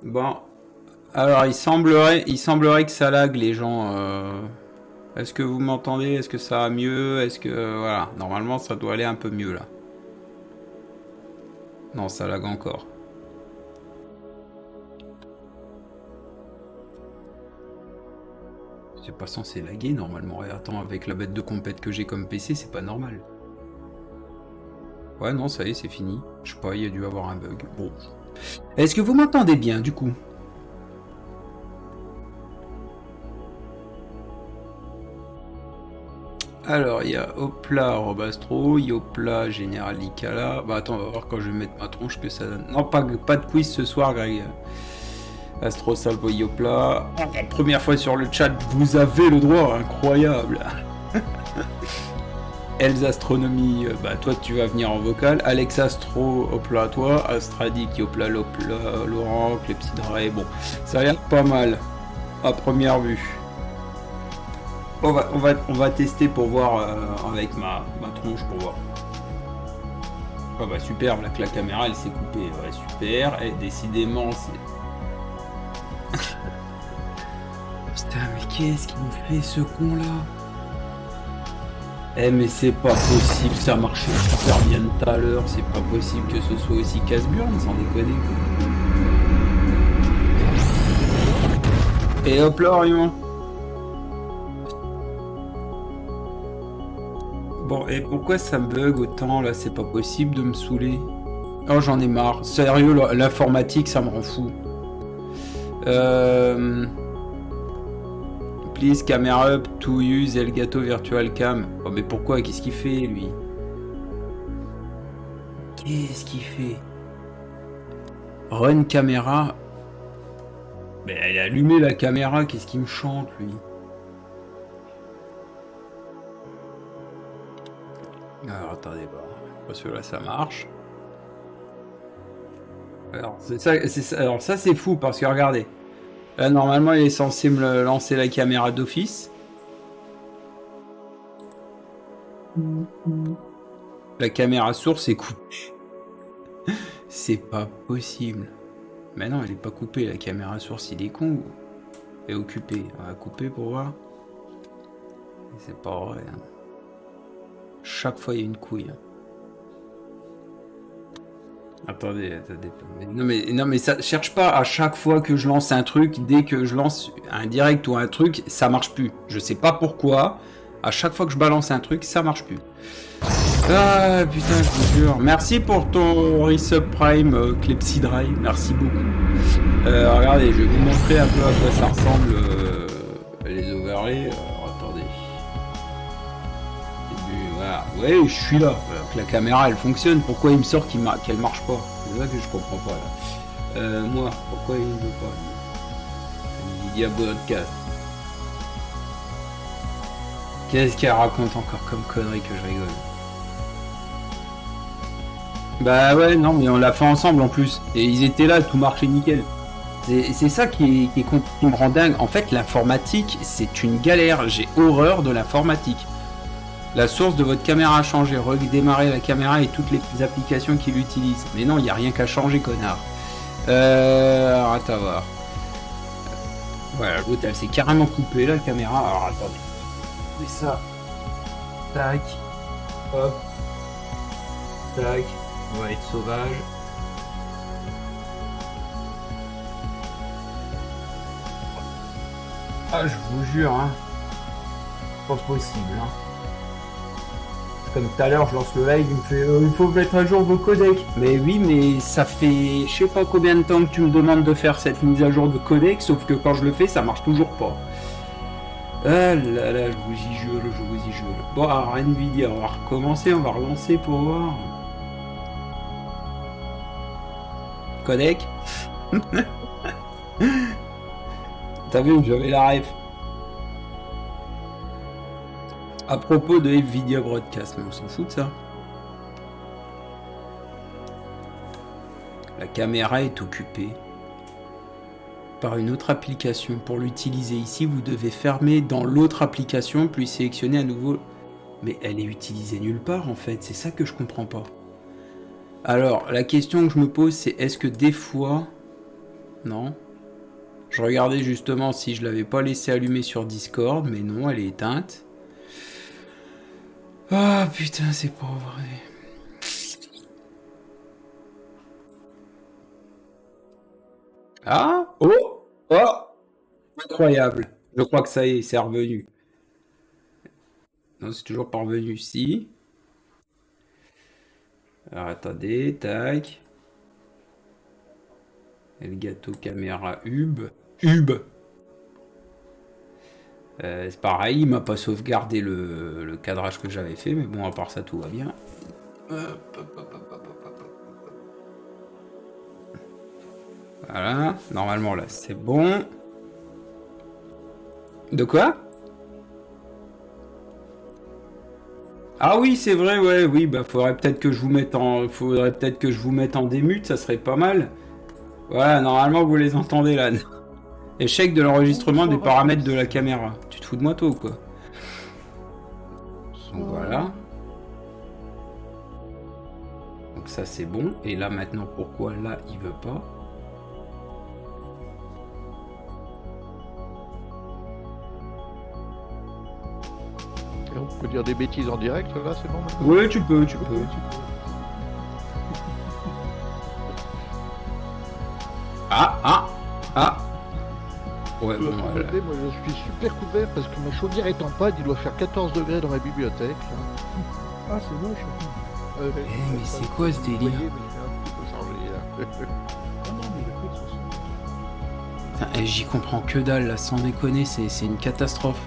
Bon, alors il semblerait que ça lag les gens. Est-ce que vous m'entendez? Est-ce que ça va mieux? Est-ce que voilà, normalement ça doit aller un peu mieux là. Non, ça lag encore. C'est pas censé laguer normalement. Et attends, avec la bête de compète que j'ai comme PC, c'est pas normal. Ouais, non, ça y est, c'est fini. Je sais pas, il y a dû avoir un bug. Bon. Est-ce que vous m'entendez bien du coup? Alors, il y a Hopla Robastro, Yopla Général Icala. Bah attends, on va voir quand je vais mettre ma tronche que ça donne. Non, pas de quiz ce soir, Greg. Astro Salvo Yopla. La première fois sur le chat, vous avez le droit, incroyable. Els Astronomie, bah toi tu vas venir en vocal. Alex Astro, Hopla toi. Astradic, Yopla, Lopla, Laurent, Clepsydra. Bon, ça a l'air pas mal à première vue. On va tester pour voir avec ma tronche pour voir. Oh bah super, là que la caméra elle s'est coupée. Ouais, super. Et décidément c'est... Putain, mais qu'est-ce qu'il me fait ce con là? Eh mais c'est pas possible, ça marchait super bien tout à l'heure. C'est pas possible que ce soit aussi casse-burne, sans déconner. Et hop là, Orion. Bon, et pourquoi ça me bug autant là? C'est pas possible de me saouler. Oh, j'en ai marre. Sérieux, l'informatique, ça me rend fou. Please, camera up to use Elgato Virtual Cam. Oh, mais pourquoi? Qu'est-ce qu'il fait, lui? Qu'est-ce qu'il fait? Run caméra. Mais elle a allumé la caméra, qu'est-ce qu'il me chante, lui? Alors, attendez, parce que là, ça marche. Alors, alors ça, c'est fou, parce que regardez. Là, normalement, il est censé me lancer la caméra d'office. La caméra source est coupée. C'est pas possible. Mais non, elle est pas coupée, la caméra source, il est con. Elle est occupée. On va couper pour voir. C'est pas vrai. Hein. Chaque fois, il y a une couille. Hein. Attendez. Non mais ça cherche pas à chaque fois que je lance un truc, dès que je lance un direct ou un truc, ça marche plus. Je sais pas pourquoi. À chaque fois que je balance un truc, ça marche plus. Ah putain, je vous jure. Merci pour ton resub prime, Clepsydra. Merci beaucoup. Regardez, je vais vous montrer un peu à quoi ça ressemble les overlays. Attendez. Voilà. Ouais, je suis là. Voilà, que la caméra elle fonctionne. Pourquoi il me sort qu'elle marche pas? C'est ça que je comprends pas là. Moi, pourquoi il ne veut pas? Nvidia Broadcast. Qu'est-ce qu'elle raconte encore comme connerie que je rigole? Bah ouais, non, mais on l'a fait ensemble en plus. Et ils étaient là, tout marchait nickel. C'est ça qui me rend dingue. En fait, l'informatique, c'est une galère. J'ai horreur de l'informatique. La source de votre caméra a changé. Redémarrer la caméra et toutes les applications qui l'utilisent. Mais non, il n'y a rien qu'à changer, connard. Alors, attends voir. Voilà, l'autre, elle s'est carrément coupée, la caméra. Alors, attendez. C'est ça. Tac. Hop. Tac. On va être sauvage. Ah, je vous jure, hein. Pas possible, hein. Comme tout à l'heure, je lance le live, il me fait il faut mettre à jour vos codecs. Mais oui, mais ça fait je sais pas combien de temps que tu me demandes de faire cette mise à jour de codec, sauf que quand je le fais, ça marche toujours pas. Ah là là, je vous y jure. Bon, alors Nvidia, on va recommencer, on va relancer pour voir. Codec. T'as vu, j'avais la ref. À propos de Nvidia Broadcast, mais on s'en fout de ça. La caméra est occupée par une autre application. Pour l'utiliser ici, vous devez fermer dans l'autre application, puis sélectionner à nouveau. Mais elle est utilisée nulle part en fait, c'est ça que je comprends pas. Alors, la question que je me pose, c'est est-ce que des fois... Non. Je regardais justement si je l'avais pas laissé allumer sur Discord, mais non, elle est éteinte. Ah putain, c'est pas vrai. Ah, oh, oh, incroyable. Je crois que ça y est, c'est revenu. Non, c'est toujours pas revenu. Si. Alors attendez, tac. Elgato caméra Hub. Hub. C'est pareil, il m'a pas sauvegardé le cadrage que j'avais fait, mais bon, à part ça, tout va bien. Voilà, normalement là, c'est bon. De quoi? Ah oui, c'est vrai, ouais, oui, bah faudrait peut-être que je vous mette en démute, ça serait pas mal. Voilà, normalement vous les entendez là. Échec de l'enregistrement des paramètres de la caméra. Tu te fous de moi toi ou quoi? Donc voilà. Donc ça c'est bon. Et là maintenant pourquoi là il veut pas? Et on peut dire des bêtises en direct là, c'est bon maintenant? Oui, tu peux. Ah. Ouais, bon, voilà. Moi je suis super couvert parce que ma chaudière est en panne, il doit faire 14 degrés dans la bibliothèque. Là. Ah, c'est moche. Ouais, mais c'est quoi ce délire? Vous voyez, mais je vais un petit peu changer là. Ah non, mais les trucs sont... Putain, j'y comprends que dalle là, sans déconner, c'est une catastrophe.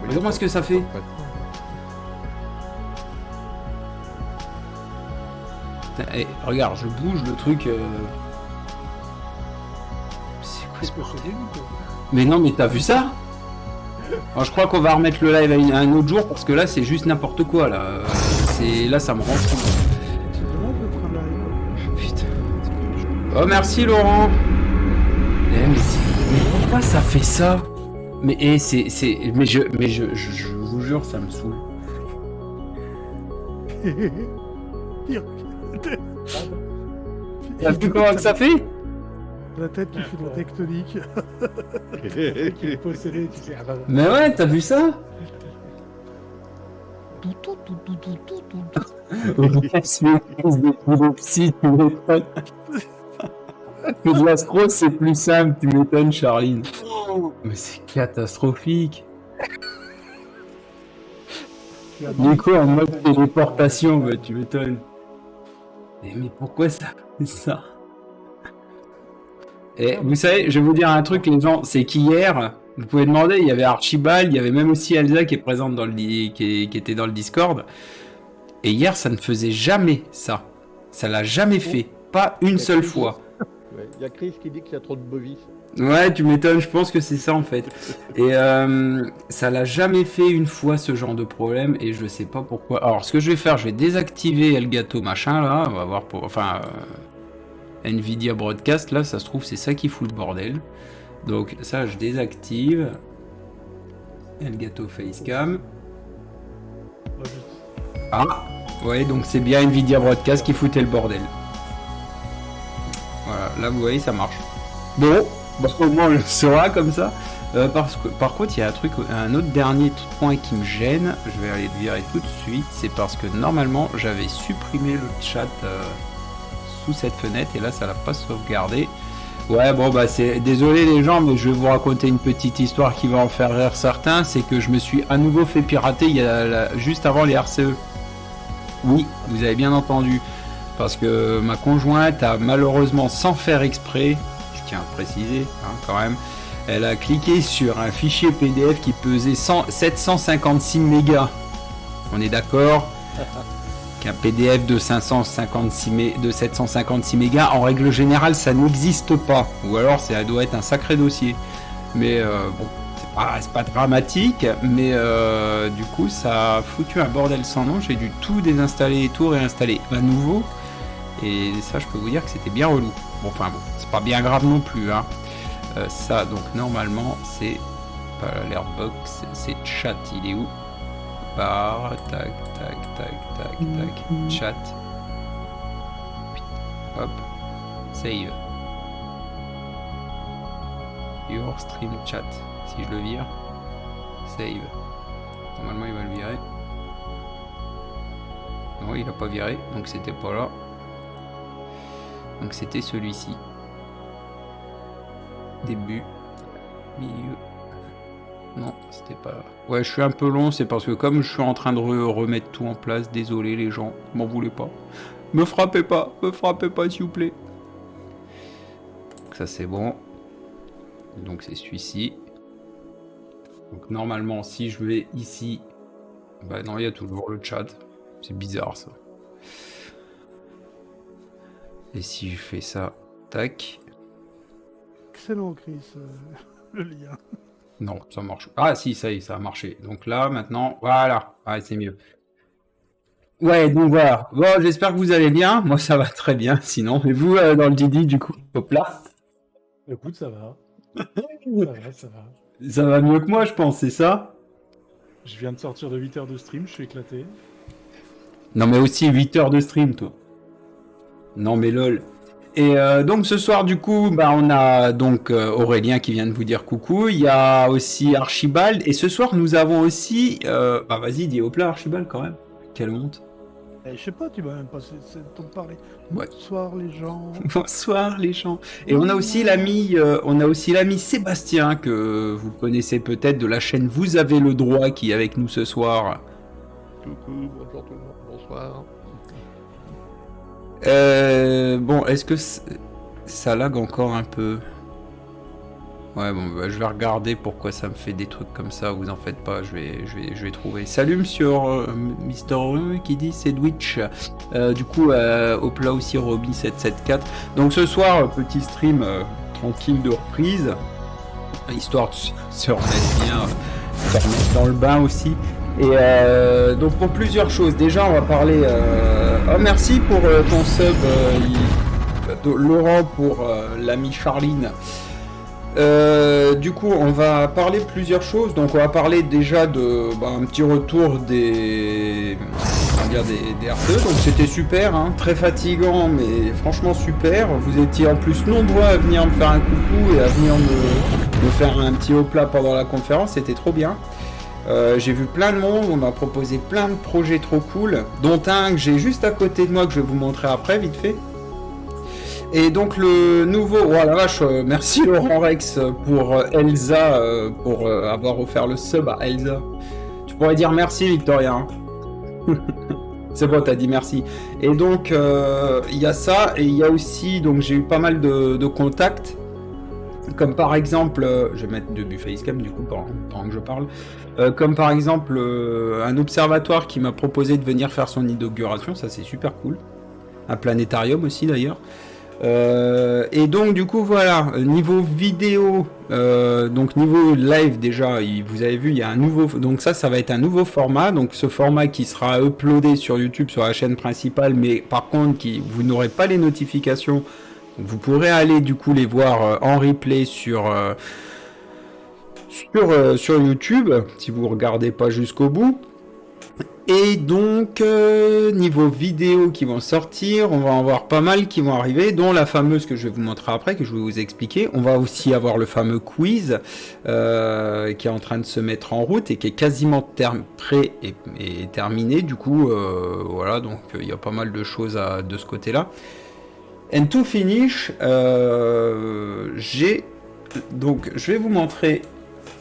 Mais comment est-ce que ça fait? Putain, regarde, je bouge le truc. C'est quoi ce bordel? Mais non, mais t'as vu ça? Alors, je crois qu'on va remettre le live à un autre jour parce que là c'est juste n'importe quoi là. Là ça me rend fou. C'est dommage de travail. Putain. Oh merci Laurent. Mais pourquoi ça fait ça? Mais je vous jure ça me saoule. T'as vu comment que ça fait? La tête qui fait de la tectonique. Qui est possédée, tu sais. Mais ouais, t'as vu ça? Mais de l'astro, c'est plus simple, tu m'étonnes, Charline. Mais c'est catastrophique. Nico en mode téléportation, bah, tu m'étonnes. Mais pourquoi ça fait ça? Et vous savez, je vais vous dire un truc, les gens, c'est qu'hier, vous pouvez demander, il y avait Archibald, il y avait même aussi Elsa qui est présente qui était dans le Discord. Et hier, ça ne faisait jamais ça. Ça l'a jamais fait. Pas une seule fois. Il y a Chris qui dit qu'il y a trop de bovis. Ouais, tu m'étonnes, je pense que c'est ça en fait. Et ça l'a jamais fait une fois ce genre de problème et je sais pas pourquoi. Alors, ce que je vais faire, je vais désactiver Elgato machin là. On va voir pour. Enfin. Nvidia Broadcast, là, ça se trouve, c'est ça qui fout le bordel. Donc, ça, je désactive. Elgato Facecam. Ah, ouais, donc c'est bien Nvidia Broadcast qui foutait le bordel. Voilà, là, vous voyez, ça marche. Bon, au moins, on le saura comme ça. Par contre, il y a un autre dernier point qui me gêne. Je vais aller le virer tout de suite. C'est parce que, normalement, j'avais supprimé le chat... sous cette fenêtre et là ça l'a pas sauvegardé. Ouais bon bah c'est désolé les gens mais je vais vous raconter une petite histoire qui va en faire rire certains, c'est que je me suis à nouveau fait pirater juste avant les RCE. Oui, vous avez bien entendu, parce que ma conjointe a malheureusement sans faire exprès, je tiens à préciser quand même, elle a cliqué sur un fichier PDF qui pesait 756 mégas. On est d'accord? Un PDF de 756 mégas, en règle générale, ça n'existe pas. Ou alors, ça doit être un sacré dossier. Mais bon, c'est pas dramatique. Mais du coup, ça a foutu un bordel sans nom. J'ai dû tout désinstaller et tout réinstaller à nouveau. Et ça, je peux vous dire que c'était bien relou. Bon, enfin bon, c'est pas bien grave non plus. Hein. Ça, donc, normalement, c'est pas l'Airbox, c'est chat. Il est où? Tac, chat. Hop, save. Your stream chat. Si je le vire, save. Normalement, il va le virer. Non, il a pas viré, donc c'était pas là. Donc c'était celui-ci. Début, milieu. Non, c'était pas là. Ouais, je suis un peu long, c'est parce que comme je suis en train de remettre tout en place, désolé les gens, m'en voulez pas. Me frappez pas s'il vous plaît. Donc ça c'est bon. Donc c'est celui-ci. Donc normalement si je vais ici, bah non il y a toujours le chat. C'est bizarre ça. Et si je fais ça, tac. Excellent, Chris, le lien. Non, ça marche. Ah si, ça y est, ça a marché. Donc là, maintenant, voilà. Ouais, c'est mieux. Ouais, donc voilà. Bon, j'espère que vous allez bien. Moi, ça va très bien, sinon. Et vous, dans le Didi, du coup, hop là. Écoute, ça va. Ça va. Ça va mieux que moi, je pense, c'est ça? Je viens de sortir de 8 heures de stream, je suis éclaté. Non, mais aussi 8 heures de stream, toi. Non, mais lol. Et donc ce soir du coup bah, on a donc Aurélien qui vient de vous dire coucou, il y a aussi Archibald et ce soir nous avons aussi bah vas-y dis hop là Archibald quand même, quelle honte. Je sais pas, tu m'as même pas c'est le temps de parler. Ouais. Bonsoir les gens. Bonsoir les gens. Et on a aussi l'ami Sébastien que vous connaissez peut-être de la chaîne Vous avez le droit qui est avec nous ce soir. Coucou, bonjour tout le monde, bonsoir. Bon, est-ce que ça lag encore un peu? Ouais, bon, bah, je vais regarder pourquoi ça me fait des trucs comme ça, vous en faites pas, je vais trouver. Salut monsieur Mister Ru qui dit sandwich. Du coup, au plat aussi Roby 774. Donc ce soir, petit stream tranquille de reprise, histoire de se remettre bien, se remettre dans le bain aussi. Et donc pour plusieurs choses, déjà on va parler... Oh merci pour ton sub Laurent, pour l'ami Charline. Du coup on va parler plusieurs choses, donc on va parler déjà de un petit retour des R2, donc c'était super, hein, très fatigant mais franchement super, vous étiez en plus nombreux à venir me faire un coucou et à venir me faire un petit haut plat pendant la conférence, c'était trop bien. J'ai vu plein de monde, on m'a proposé plein de projets trop cool, dont un que j'ai juste à côté de moi que je vais vous montrer après vite fait. Et donc le nouveau, oh la vache, merci Laurent Rex pour Elsa, pour avoir offert le sub à Elsa. Tu pourrais dire merci Victoria. Hein. C'est bon, t'as dit merci. Et donc il y a ça, et il y a aussi, donc j'ai eu pas mal de contacts. Comme par exemple, je vais mettre début facecam du coup pendant que je parle, comme par exemple un observatoire qui m'a proposé de venir faire son inauguration, ça c'est super cool, un planétarium aussi d'ailleurs, et donc du coup voilà, niveau vidéo, donc niveau live déjà, vous avez vu il y a un nouveau, donc ça va être un nouveau format, donc ce format qui sera uploadé sur YouTube sur la chaîne principale, mais par contre vous n'aurez pas les notifications. Vous pourrez aller du coup les voir en replay sur YouTube si vous regardez pas jusqu'au bout. Et donc niveau vidéo qui vont sortir, on va en voir pas mal qui vont arriver, dont la fameuse que je vais vous montrer après, que je vais vous expliquer. On va aussi avoir le fameux quiz qui est en train de se mettre en route et qui est quasiment prêt et terminé. Du coup voilà, donc il y a pas mal de choses de ce côté-là. And to finish, donc je vais vous montrer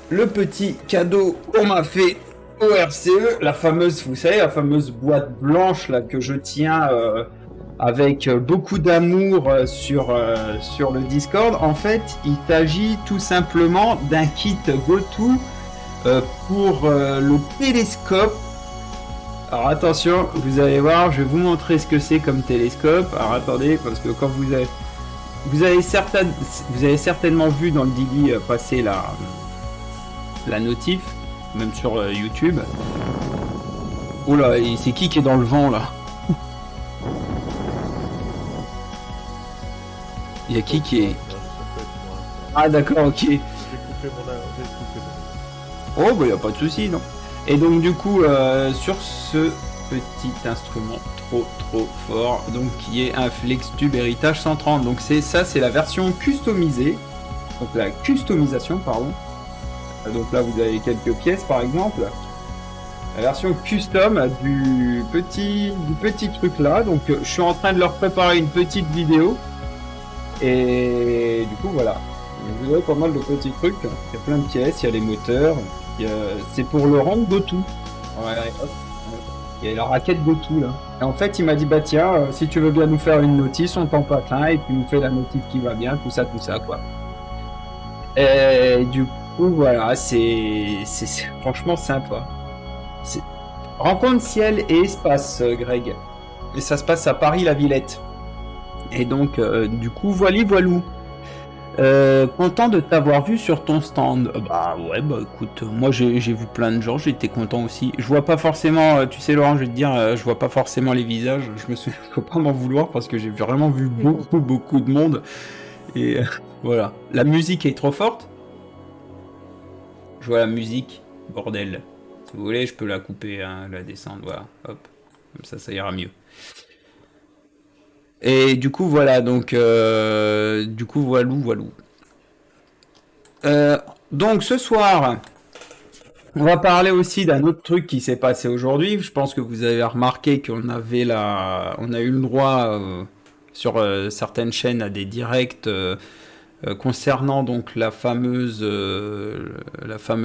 le petit cadeau qu'on m'a fait au RCE, la fameuse, vous savez, la fameuse boîte blanche là que je tiens avec beaucoup d'amour sur le Discord. En fait, il s'agit tout simplement d'un kit GoTo pour le télescope. Alors attention, vous allez voir, je vais vous montrer ce que c'est comme télescope. Alors attendez, parce que quand vous avez certainement vu dans le Didi passer la notif, même sur YouTube. Oula, c'est qui est dans le vent là? Il y a qui est... Ah d'accord, ok. Oh bah y a pas de souci, non. Et donc du coup sur ce petit instrument trop fort, donc qui est un FlexTube Héritage 130, donc c'est la version customisée donc la customisation, pardon. Donc là, vous avez quelques pièces, par exemple. La version custom du petit truc là. Donc, je suis en train de leur préparer une petite vidéo. Et du coup, voilà. Vous avez pas mal de petits trucs. Il y a plein de pièces, il y a les moteurs. C'est pour le rendre Gotou. Ouais, hop. Il y a la raquette Gotou là. Et en fait, il m'a dit bah tiens, si tu veux bien nous faire une notice, on t'en passe un et puis nous fait la notice qui va bien, tout ça quoi. Et du coup, voilà, c'est franchement sympa. Rencontre ciel et espace, Greg. Et ça se passe à Paris-la-Villette. Et donc, du coup, voilou. Content de t'avoir vu sur ton stand. Bah ouais, bah écoute, moi j'ai vu plein de gens, j'étais content aussi. Je vois pas forcément, tu sais Laurent, je vais te dire, je vois pas forcément les visages. Faut pas m'en vouloir parce que j'ai vraiment vu beaucoup de monde. Et voilà. La musique est trop forte. Je vois la musique, bordel. Si vous voulez, je peux la couper, hein, la descendre, voilà. Hop, comme ça ira mieux. Et du coup, voilà, donc, voilou. Donc, ce soir, on va parler aussi d'un autre truc qui s'est passé aujourd'hui. Je pense que vous avez remarqué qu'on a eu le droit sur certaines chaînes à des directs concernant donc la fameuse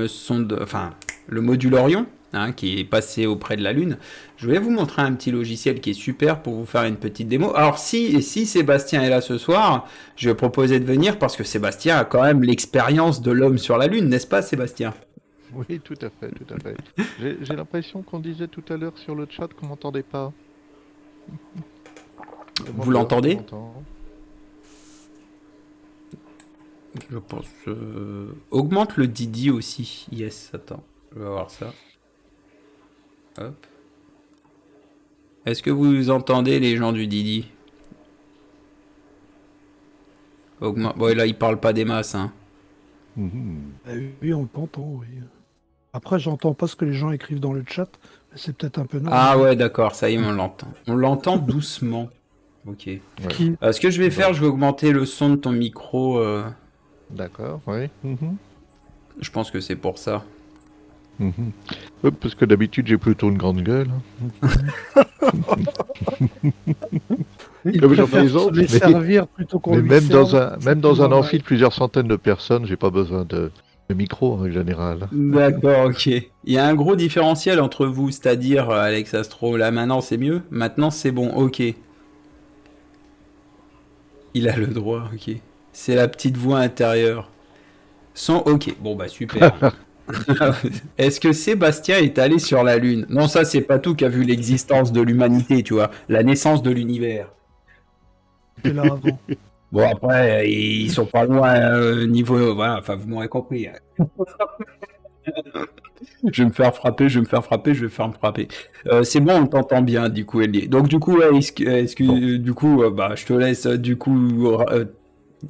sonde, enfin, le module Orion. Hein, qui est passé auprès de la Lune. Je vais vous montrer un petit logiciel qui est super pour vous faire une petite démo. Alors si Sébastien est là ce soir, je vais proposer de venir parce que Sébastien a quand même l'expérience de l'homme sur la Lune, n'est-ce pas Sébastien? Oui, tout à fait. J'ai l'impression qu'on disait tout à l'heure sur le chat qu'on m'entendait pas. Vous l'entendez? Je pense... Augmente le Didi aussi. Yes, attends, je vais voir ça. Hop. Est-ce que vous entendez les gens du Didi? Bon, là, il parle pas des masses, hein. Oui, on t'entend, oui. Après, j'entends pas ce que les gens écrivent dans le chat, mais c'est peut-être un peu normal. Ah ouais, d'accord, ça y est, on l'entend. On l'entend doucement. Ok. Ouais. Ce que je vais faire, je vais augmenter le son de ton micro. D'accord, oui. Je pense que c'est pour ça. Parce que d'habitude j'ai plutôt une grande gueule. Il préfère se les servir plutôt qu'on lui serve. Même dans un amphi de plusieurs centaines de personnes, j'ai pas besoin de micro en général. D'accord, ok. Il y a un gros différentiel entre vous, c'est-à-dire Alex Astro, là maintenant c'est mieux, maintenant c'est bon, ok. Il a le droit, ok. C'est la petite voix intérieure. Son, ok, bon bah super. Est-ce que Sébastien est allé sur la Lune? Non, ça c'est pas tout qui a vu l'existence de l'humanité, tu vois, la naissance de l'univers. C'est là avant. Bon après, ils sont pas loin niveau, voilà, enfin vous m'aurez compris. Je vais me faire frapper, je vais me frapper. C'est bon, on t'entend bien, du coup, Elie. Donc du coup, du coup, bah je te laisse du coup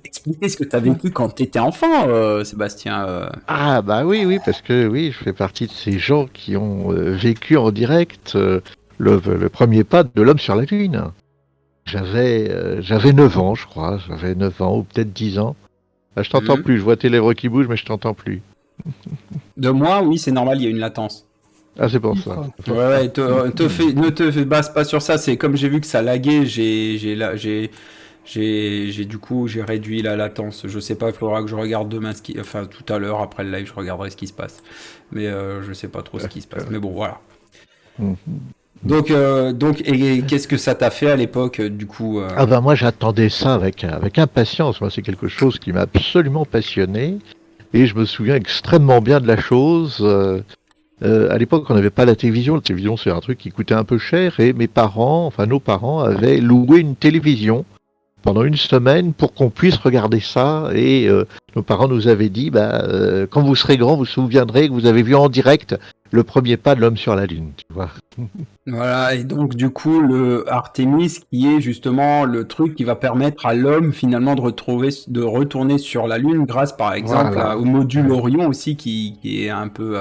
expliquer ce que tu as vécu quand tu étais enfant, Sébastien. Ah bah oui, parce que oui, je fais partie de ces gens qui ont vécu en direct le premier pas de l'homme sur la Lune. J'avais 9 ans, je crois. J'avais 9 ans ou peut-être 10 ans. Là, je t'entends plus, je vois tes lèvres qui bougent, mais je t'entends plus. De moi, oui, c'est normal, il y a une latence. Ah, c'est pour ça. Ouais, ne te base pas sur ça, c'est comme j'ai vu que ça laguait, du coup, j'ai réduit la latence. Je sais pas, il faudra que je regarde demain enfin, tout à l'heure, après le live, je regarderai ce qui se passe. Mais je sais pas trop ce qui se passe. Mais bon, voilà. Donc, et qu'est-ce que ça t'a fait à l'époque, du coup Ah ben moi, j'attendais ça avec impatience. Moi, c'est quelque chose qui m'a absolument passionné. Et je me souviens extrêmement bien de la chose. À l'époque, on n'avait pas la télévision. La télévision, c'est un truc qui coûtait un peu cher. Et nos parents avaient loué une télévision pendant une semaine pour qu'on puisse regarder ça. Et nos parents nous avaient dit, quand vous serez grand, vous vous souviendrez que vous avez vu en direct le premier pas de l'homme sur la Lune. Tu vois. Voilà, et donc du coup, le Artemis, qui est justement le truc qui va permettre à l'homme finalement de retourner sur la Lune grâce par exemple au module Orion aussi, qui est un peu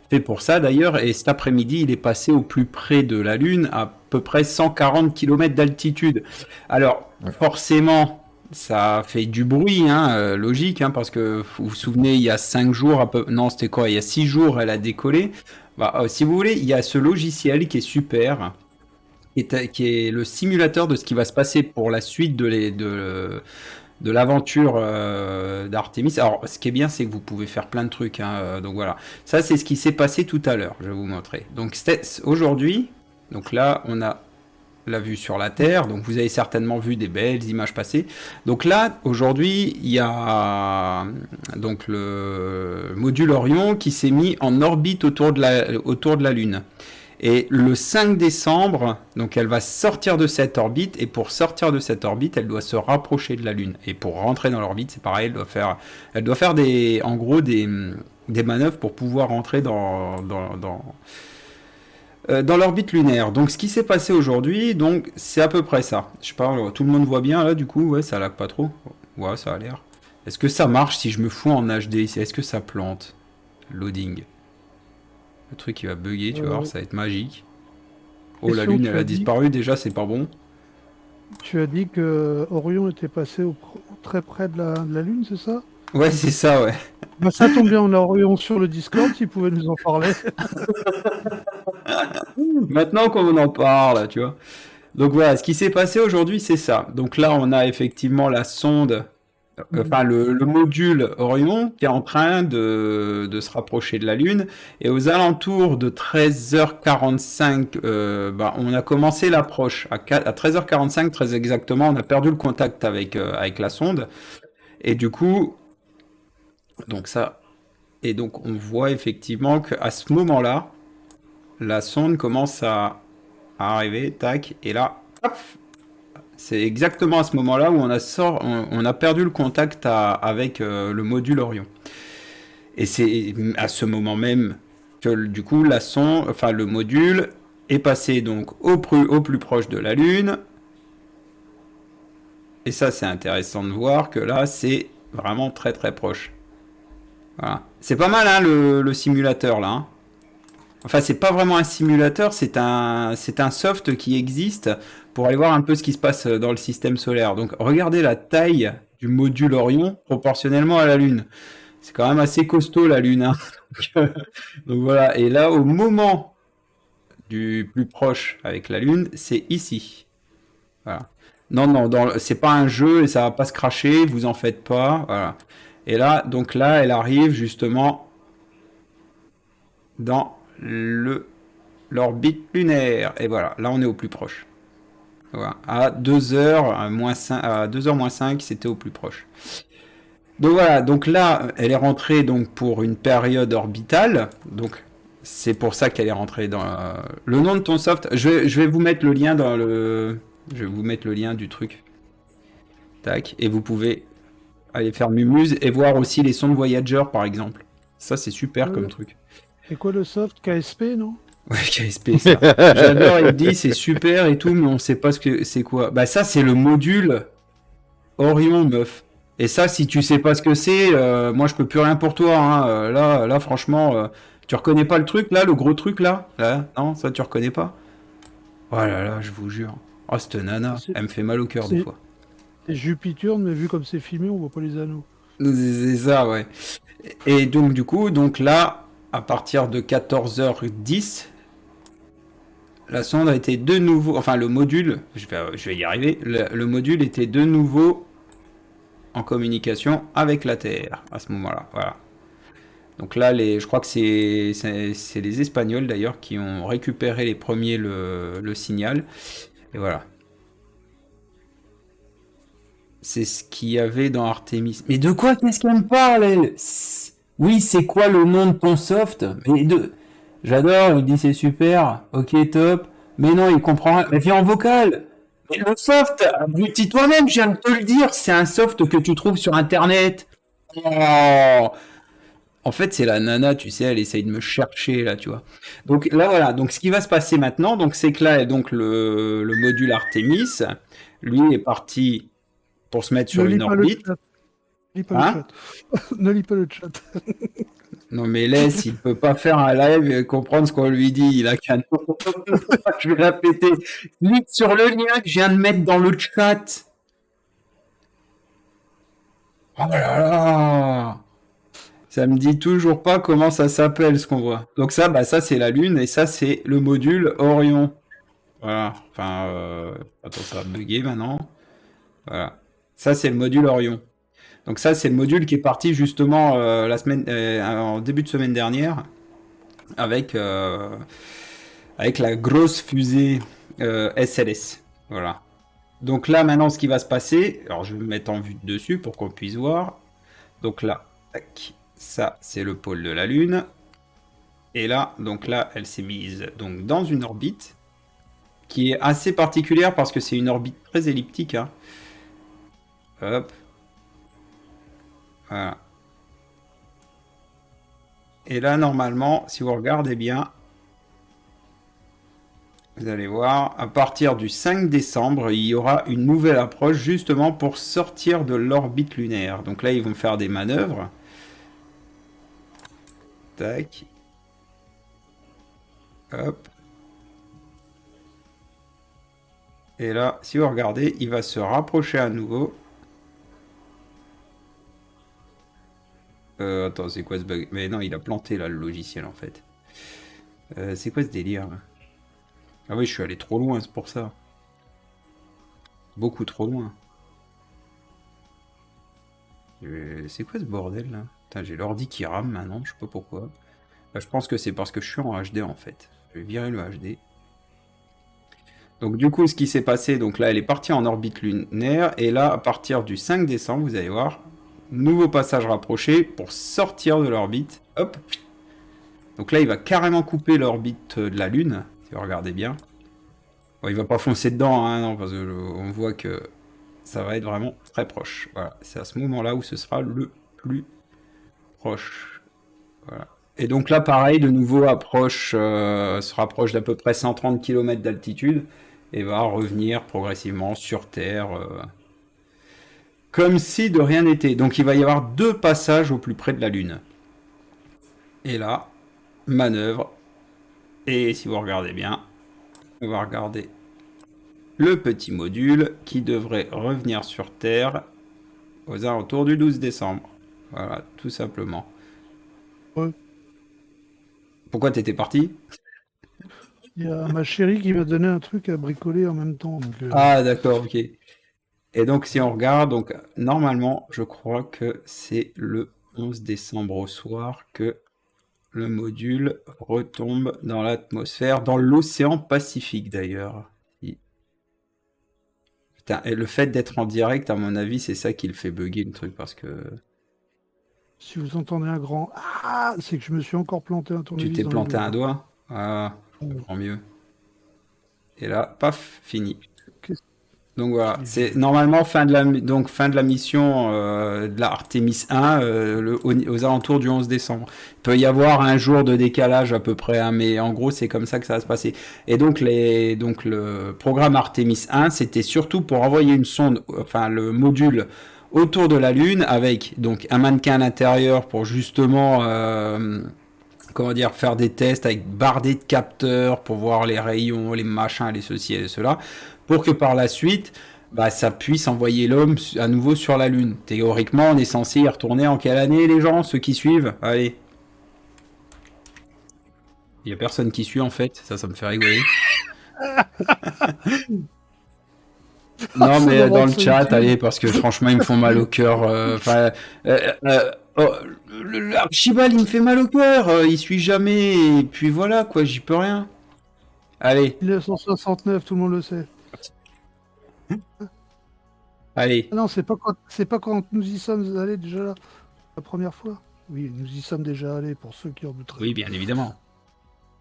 fait pour ça d'ailleurs. Et cet après-midi, il est passé au plus près de la Lune, à peu près 140 km d'altitude. Alors, forcément, Ça fait du bruit, hein, logique, hein, parce que vous vous souvenez, il y a 5 jours, non, c'était quoi? Il y a 6 jours, elle a décollé. Bah, si vous voulez, il y a ce logiciel qui est super, qui est le simulateur de ce qui va se passer pour la suite de l'aventure d'Artemis. Alors, ce qui est bien, c'est que vous pouvez faire plein de trucs, hein, donc voilà. Ça, c'est ce qui s'est passé tout à l'heure, je vais vous montrer. Donc, aujourd'hui, donc là, on a la vue sur la Terre, donc vous avez certainement vu des belles images passer. Donc là, aujourd'hui, il y a donc le module Orion qui s'est mis en orbite autour de la Lune. Et le 5 décembre, donc elle va sortir de cette orbite, et pour sortir de cette orbite, elle doit se rapprocher de la Lune. Et pour rentrer dans l'orbite, c'est pareil, elle doit faire en gros des manœuvres pour pouvoir rentrer dans l'orbite lunaire. Donc ce qui s'est passé aujourd'hui, donc c'est à peu près ça. Je sais pas, tout le monde voit bien là, du coup, ouais, ça lag pas trop. Ouais, ça a l'air. Est-ce que ça marche si je me fous en HD ici? Est-ce que ça plante? Loading. Le truc il va bugger, tu vas voir, ça va être magique. Oh, la Lune, elle a disparu déjà, c'est pas bon. Tu as dit que Orion était passé très près de la Lune, c'est ça? Ouais, c'est ça, ouais. Bah, ça tombe bien, on a Orion sur le Discord, s'il pouvait nous en parler. Maintenant qu'on en parle, tu vois. Donc voilà, ce qui s'est passé aujourd'hui, c'est ça. Donc là, on a effectivement la sonde, enfin le module Orion qui est en train de se rapprocher de la Lune. Et aux alentours de 13h45, on a commencé l'approche. À 13h45, très exactement, on a perdu le contact avec la sonde. Et du coup, donc ça, et donc on voit effectivement qu'à ce moment-là, la sonde commence à arriver, tac, et là, hop, c'est exactement à ce moment-là où on a perdu le contact avec le module Orion. Et c'est à ce moment même que du coup le module est passé donc au plus proche de la Lune. Et ça, c'est intéressant de voir que là, c'est vraiment très très proche. Voilà. C'est pas mal, hein, le simulateur là. Hein. Enfin, c'est pas vraiment un simulateur, c'est un soft qui existe pour aller voir un peu ce qui se passe dans le système solaire. Donc, regardez la taille du module Orion proportionnellement à la Lune. C'est quand même assez costaud la Lune. Hein. Donc voilà. Et là, au moment du plus proche avec la Lune, c'est ici. Voilà. Non, c'est pas un jeu et ça va pas se cracher, vous en faites pas. Voilà. Et là, donc là, elle arrive justement dans l'orbite lunaire. Et voilà, là on est au plus proche. Voilà. À 2h moins 5, à 2h moins 5, c'était au plus proche. Donc voilà, donc là, elle est rentrée donc pour une période orbitale. Donc c'est pour ça qu'elle est rentrée dans le nom de ton soft. Je vais vous mettre le lien dans le. Je vais vous mettre le lien du truc. Tac. Et vous pouvez aller faire Mumuse et voir aussi les sondes Voyager par exemple. Ça c'est super comme truc. C'est quoi le soft? KSP, non? Ouais, KSP, ça. J'adore, il dit c'est super et tout, mais on sait pas ce que c'est quoi. Bah ça c'est le module Orion, meuf. Et ça, si tu sais pas ce que c'est, moi je peux plus rien pour toi. Hein. Là, franchement, tu reconnais pas le truc là, le gros truc là? Non, ça tu reconnais pas? Oh là là, je vous jure. Oh cette nana, elle me fait mal au cœur des fois. C'est Jupiter, mais vu comme c'est filmé, on voit pas les anneaux. C'est ça, ouais. Et donc du coup, donc là, à partir de 14h10, la sonde a été de nouveau, enfin le module, je vais y arriver, le module était de nouveau en communication avec la Terre à ce moment-là. Voilà. Donc là, je crois que c'est les Espagnols d'ailleurs qui ont récupéré les premiers le signal. Et voilà. C'est ce qu'il y avait dans Artemis. Mais de quoi qu'est-ce qu'elle me parle, elle? Oui, c'est quoi le nom de ton soft? J'adore, il dit c'est super, ok, top. Mais non, il comprend rien. Mais viens en vocal. Mais le soft, dis toi-même, je viens de te le dire, c'est un soft que tu trouves sur Internet. Oh. En fait, c'est la nana, tu sais, elle essaye de me chercher, là, tu vois. Donc là, voilà. Donc ce qui va se passer maintenant, donc c'est que là, donc le module Artemis, lui, est parti pour se mettre sur une orbite. Ne lis pas le chat. Ne lis pas le chat. Non mais laisse, il peut pas faire un live et comprendre ce qu'on lui dit, il a qu'un je vais la péter. Clique sur le lien que je viens de mettre dans le chat. Oh là là! Ça me dit toujours pas comment ça s'appelle ce qu'on voit. Donc ça, bah ça c'est la Lune et ça c'est le module Orion. Voilà. Enfin, attends, ça va bugger maintenant. Voilà. Ça c'est le module Orion. Donc ça c'est le module qui est parti justement en début de semaine dernière avec avec la grosse fusée SLS. Voilà. Donc là maintenant ce qui va se passer, alors je vais me mettre en vue de dessus pour qu'on puisse voir. Donc là, tac, ça c'est le pôle de la Lune. Et là, donc là, elle s'est mise donc dans une orbite qui est assez particulière parce que c'est une orbite très elliptique. Hein. Hop. Voilà. Et là, normalement, si vous regardez bien, vous allez voir, à partir du 5 décembre, il y aura une nouvelle approche justement pour sortir de l'orbite lunaire. Donc là, ils vont faire des manœuvres. Tac. Hop. Et là, si vous regardez, il va se rapprocher à nouveau. Attends, c'est quoi ce bug? Mais non, il a planté là le logiciel en fait. C'est quoi ce délire là? Ah oui, je suis allé trop loin, c'est pour ça. Beaucoup trop loin. C'est quoi ce bordel là? Putain, j'ai l'ordi qui rame maintenant, je sais pas pourquoi. Bah, je pense que c'est parce que je suis en HD en fait. Je vais virer le HD. Donc du coup, ce qui s'est passé, donc là, elle est partie en orbite lunaire, et là, à partir du 5 décembre, vous allez voir, nouveau passage rapproché pour sortir de l'orbite. Hop. Donc là, il va carrément couper l'orbite de la Lune, si vous regardez bien. Bon, il va pas foncer dedans, hein, non, parce qu'on voit que ça va être vraiment très proche. Voilà, c'est à ce moment-là où ce sera le plus proche. Voilà. Et donc là, pareil, de nouveau, se rapproche d'à peu près 130 km d'altitude et va revenir progressivement sur Terre, comme si de rien n'était. Donc il va y avoir 2 passages au plus près de la Lune. Et là, manœuvre. Et si vous regardez bien, on va regarder le petit module qui devrait revenir sur Terre aux alentours du 12 décembre. Voilà, tout simplement. Ouais. Pourquoi t'étais parti? Il y a ma chérie qui m'a donné un truc à bricoler en même temps. Donc, Ah d'accord, ok. Et donc si on regarde, donc normalement, je crois que c'est le 11 décembre au soir que le module retombe dans l'atmosphère, dans l'océan Pacifique d'ailleurs. Putain, et le fait d'être en direct, à mon avis, c'est ça qui le fait bugger le truc, parce que Si vous entendez un grand ah, c'est que je me suis encore planté un tu tournevis t'es dans planté les un doigt. Ah, je comprends mieux. Et là, paf, fini. Qu'est-ce Donc voilà, qu'il est c'est vieux. normalement fin de la mission de la Artemis 1 aux alentours du 11 décembre. Il peut y avoir un jour de décalage à peu près, hein, mais en gros c'est comme ça que ça va se passer. Et donc le programme Artemis 1, c'était surtout pour envoyer une sonde, enfin le module autour de la Lune avec donc un mannequin à l'intérieur pour justement comment dire, faire des tests avec bardés de capteurs pour voir les rayons, les machins, les ceci et les cela, pour que par la suite, bah, ça puisse envoyer l'homme à nouveau sur la Lune. Théoriquement, on est censé y retourner en quelle année, les gens, ceux qui suivent? Allez. Il n'y a personne qui suit, en fait. Ça me fait rigoler. Non, Ça mais doit dans rendre le ça chat, utile. allez, parce que franchement, ils me font mal au cœur. Oh, Archibald, il me fait mal au cœur. Il suit jamais. Et puis voilà, quoi, j'y peux rien. Allez, 1969, tout le monde le sait. allez. Ah non, c'est pas quand nous y sommes allés déjà là, la première fois. Oui, nous y sommes déjà allés pour ceux qui ont douté. Oui, bien évidemment.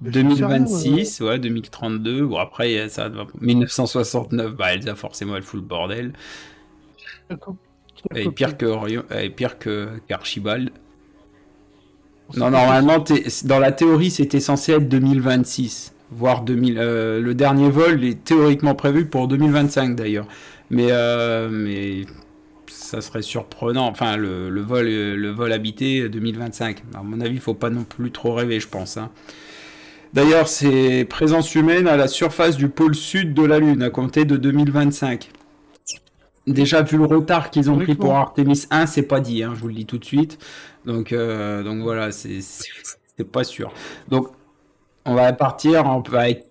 Mais j'en sais rien, 2026, ouais, 2032. Bon, après, ça va. 1969, bah, Elsa, forcément, elle fout le bordel. Elle est pire que Orion, elle est pire qu'Archibald. Non, normalement, dans la théorie, c'était censé être 2026, voire 2000. Le dernier vol est théoriquement prévu pour 2025 d'ailleurs. Mais ça serait surprenant. Enfin, le vol habité 2025. À mon avis, il faut pas non plus trop rêver, je pense. Hein. D'ailleurs, c'est présence humaine à la surface du pôle sud de la Lune, à compter de 2025. Déjà, vu le retard qu'ils ont pris pour Correctement. Artemis 1, c'est pas dit, hein, je vous le dis tout de suite. Donc voilà, c'est pas sûr. Donc, on va partir, on va être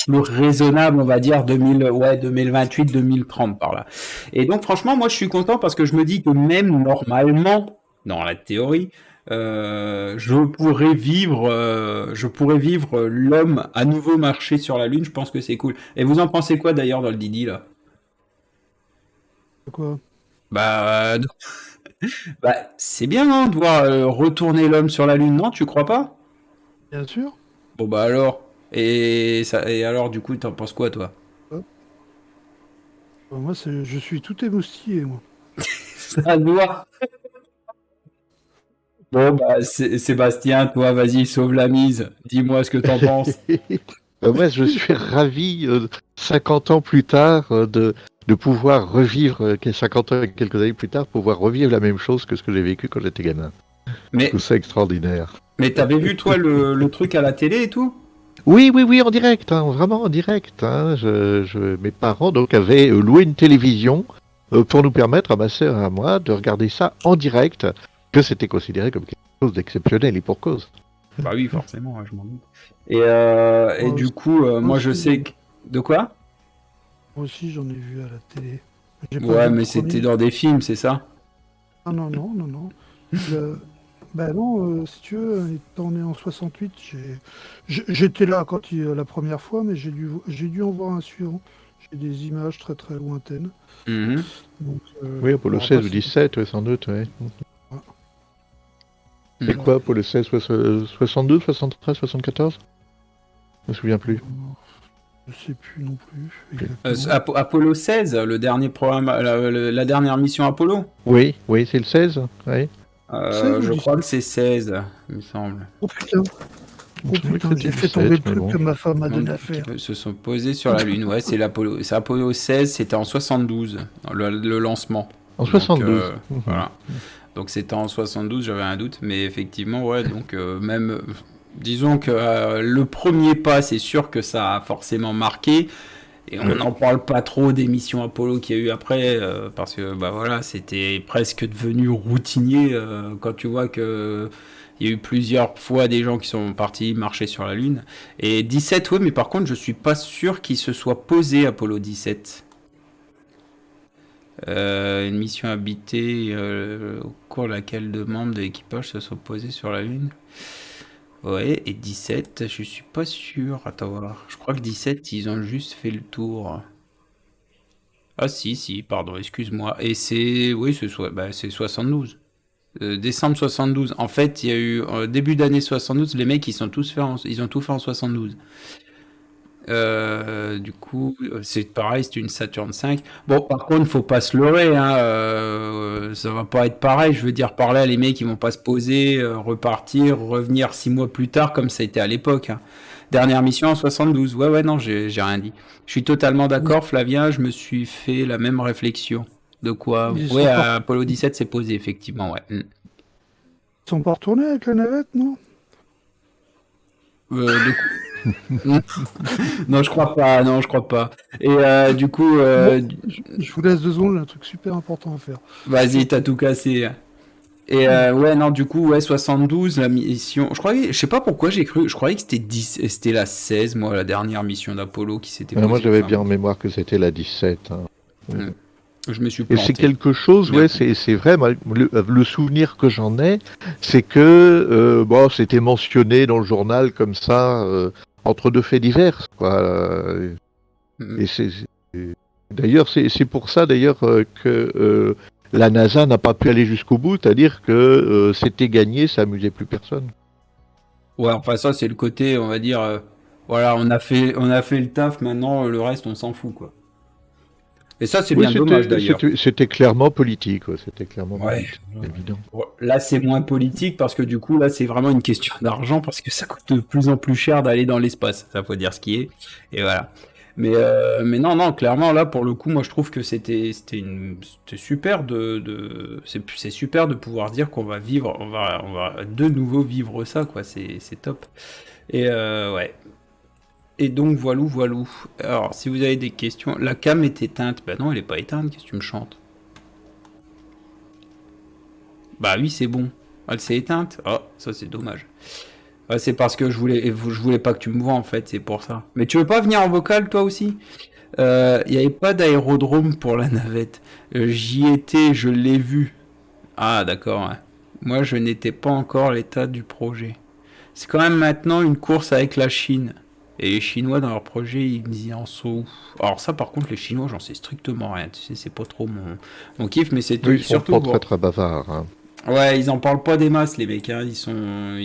plus raisonnable, on va dire 2028, 2030 par là. Et donc, franchement, moi, je suis content parce que je me dis que même normalement, dans la théorie, je pourrais vivre l'homme à nouveau marcher sur la Lune. Je pense que c'est cool. Et vous en pensez quoi d'ailleurs dans le Didi là? Quoi? Bah, c'est bien, non, de voir retourner l'homme sur la Lune, non? Tu crois pas? Bien sûr. Bon bah alors. Et alors, du coup, t'en penses quoi, toi? Ouais. Moi, je suis tout émoustillé, moi. Ça se voit. Bon bah, Sébastien, toi, vas-y, sauve la mise. Dis-moi ce que t'en penses. Moi, je suis ravi, 50 ans plus tard, de pouvoir revivre, 50 ans et quelques années plus tard, pouvoir revivre la même chose que ce que j'ai vécu quand j'étais gamin. Je Mais, trouve ça extraordinaire. mais t'avais vu, toi, le truc à la télé et tout? Oui, oui, oui, en direct, hein, vraiment en direct. Hein. Mes parents donc avaient loué une télévision pour nous permettre, à ma sœur et à moi, de regarder ça en direct, que c'était considéré comme quelque chose d'exceptionnel et pour cause. Bah oui, forcément, ouais, je m'en doute. Et Moi du coup, moi moi, je aussi, sais que... De quoi? moi aussi, j'en ai vu à la télé. J'ai pas Ouais, vu le mais c'était premier. dans des films, c'est ça? Ah non, non, non, non. Le... Ben non, si tu veux, étant né en 68, j'étais là quand la première fois, mais j'ai dû en voir un suivant. J'ai des images très très lointaines. Mhm. Donc, Oui, Apollo bon, après, 16 ou 17, ouais, sans doute, ouais. voilà. Et Mhm. quoi, Apollo 16, 62, 73, 74? Je me souviens plus. Je sais plus non plus Euh, exactement. Apollo 16, le dernier programme, la dernière mission Apollo? Oui, oui, c'est le 16, oui. 16 ou Je crois que 17? c'est 16, il me semble. Oh putain, Il me oh semblait que putain, c'était j'ai fait tomber 17, le mais truc bon. que ma femme m'a donné à Qui faire. se sont posés sur la Lune. Ouais, c'est Apollo 16, c'était en 72, le lancement. En Donc 72. Mhm. voilà. Donc c'était en 72, j'avais un doute, mais effectivement, ouais, donc même, disons que le premier pas, c'est sûr que ça a forcément marqué. Et on n'en parle pas trop des missions Apollo qu'il y a eu après, parce que bah voilà, c'était presque devenu routinier quand tu vois que il y a eu plusieurs fois des gens qui sont partis marcher sur la Lune. Et 17, oui, mais par contre, je suis pas sûr qu'il se soit posé Apollo 17. Une mission habitée au cours de laquelle deux membres de l'équipage se sont posés sur la Lune. Ouais, et 17, je suis pas sûr. Attends voir. Je crois que 17, ils ont juste fait le tour. Ah si, si, pardon, excuse-moi. Et oui, c'est 72. Décembre 72. En fait, il y a eu début d'année 72, les mecs ils ont tout fait en 72. Du coup, c'est pareil, c'est une Saturn 5. Bon, par contre, faut pas se leurrer, hein, ça va pas être pareil. Je veux dire, par là, les mecs, ils vont pas se poser, repartir, revenir 6 mois plus tard, comme ça a été à l'époque, hein. Dernière mission en 72. Ouais, ouais, non, j'ai rien dit. Je suis totalement Ils, d'accord, Flavien, je me suis fait la même réflexion. De quoi? ils Ouais, sont pas, Apollo 17 s'est posé, effectivement, ouais. Mm. ils sont pas retournés avec la navette, non? De coup. Non, je crois pas, non, je crois pas. Et du coup, Bon, je vous laisse 2 secondes, j'ai un truc super important à faire. vas-y, t'as tout cassé. Et ouais, non, du coup, ouais, 72, la mission. Je sais pas pourquoi j'ai cru, je croyais que c'était 10, c'était la 16, moi, la dernière mission d'Apollo qui s'était Moi, posée. j'avais Enfin, bien en bon, mémoire que c'était la 17. Hein. mm, je me suis Et c'est planté. quelque chose, Bien ouais, con. c'est vrai, moi, le souvenir que j'en ai, c'est que, bon, c'était mentionné dans le journal comme ça, entre deux faits divers, quoi. Mm. Et d'ailleurs, c'est pour ça, d'ailleurs, que la NASA n'a pas pu aller jusqu'au bout, c'est-à-dire que c'était gagné, ça amusait plus personne. Ouais, enfin, ça, c'est le côté, on va dire, voilà, on a fait le taf, maintenant, le reste, on s'en fout, quoi. Et ça, c'est Oui, bien dommage, d'ailleurs. c'était clairement politique, quoi, c'était clairement Ouais. politique, évident. Là, c'est moins politique parce que du coup, là, c'est vraiment une question d'argent parce que ça coûte de plus en plus cher d'aller dans l'espace. Ça faut dire ce qui est. Et voilà. Mais non, non, clairement, là, pour le coup, moi, je trouve que c'était super c'est super de pouvoir dire qu'on va vivre, on va de nouveau vivre ça, quoi. C'est top. Et ouais. Et donc, voilou. Alors, si vous avez des questions, la cam est éteinte. Bah non, elle est pas éteinte, qu'est-ce que tu me chantes? Bah oui, c'est bon. Elle s'est éteinte. Oh, ça c'est dommage. Ouais, c'est parce que je voulais pas que tu me vois en fait, c'est pour ça. Mais tu veux pas venir en vocal toi aussi? Il n'y avait pas d'aérodrome pour la navette. J'y étais, je l'ai vu. Ah d'accord, ouais. Moi je n'étais pas encore à l'état du projet. C'est quand même maintenant une course avec la Chine. Et les Chinois dans leur projet, ils y en sont où? Alors ça par contre les Chinois j'en sais strictement rien. Tu sais, c'est pas trop mon kiff, mais c'est Oui, ils sont surtout pas pour... très bavards. Hein. Ouais, ils en parlent pas des masses, les mecs, hein. Ils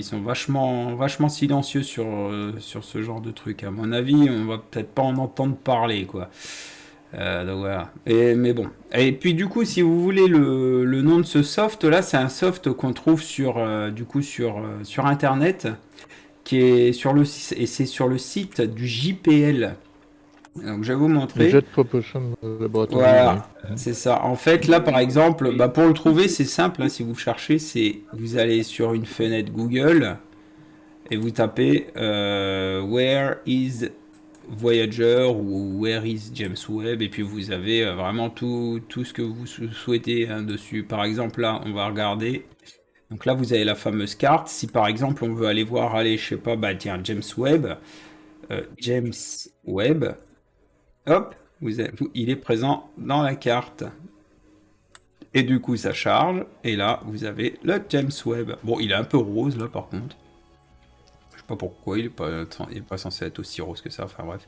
sont vachement silencieux sur ce genre de truc. À mon avis, on va peut-être pas en entendre parler, quoi. Donc voilà. Mais bon. Et puis du coup, si vous voulez le nom de ce soft là, c'est un soft qu'on trouve sur Internet, qui est et c'est sur le site du JPL. Donc je vais vous Le montrer. Jet Propulsion Laboratory, oui. Voilà, c'est ça. En fait, là, par exemple, bah, pour le trouver, c'est simple, hein, si vous cherchez, vous allez sur une fenêtre Google et vous tapez Where is Voyager ou Where is James Webb, et puis vous avez vraiment tout ce que vous souhaitez, hein, dessus. Par exemple, là, on va regarder. Donc là, vous avez la fameuse carte. Si par exemple, on veut aller voir, allez, je sais pas, bah tiens, James Webb, hop, il est présent dans la carte. Et du coup, ça charge. Et là, vous avez le James Webb. Bon, il est un peu rose, là, par contre. Je sais pas pourquoi, il est pas censé être aussi rose que ça. Enfin, bref.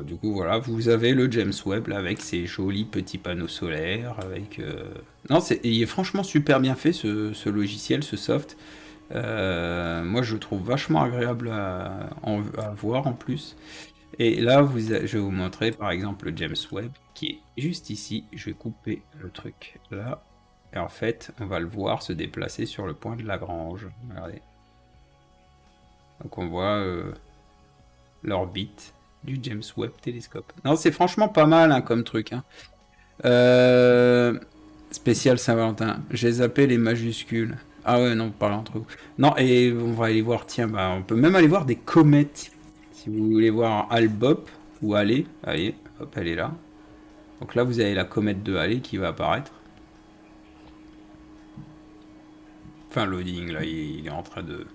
Du coup, voilà, vous avez le James Webb, là, avec ses jolis petits panneaux solaires. Non, il est franchement super bien fait, ce logiciel, ce soft. Moi, je le trouve vachement agréable à voir, en plus. Et là, je vais vous montrer par exemple le James Webb qui est juste ici. Je vais couper le truc là. Et en fait, on va le voir se déplacer sur le point de Lagrange. Regardez. Donc on voit l'orbite du James Webb télescope. Non, c'est franchement pas mal, hein, comme truc. Hein. Spécial Saint-Valentin. J'ai zappé les majuscules. Ah ouais, non, parlez entre vous. Non, et on va aller voir, tiens, bah, on peut même aller voir des comètes. Si vous voulez voir Albop ou Halley, allez, hop, elle est là. Donc là, vous avez la comète de Halley qui va apparaître. Enfin, loading, là, il est en train de...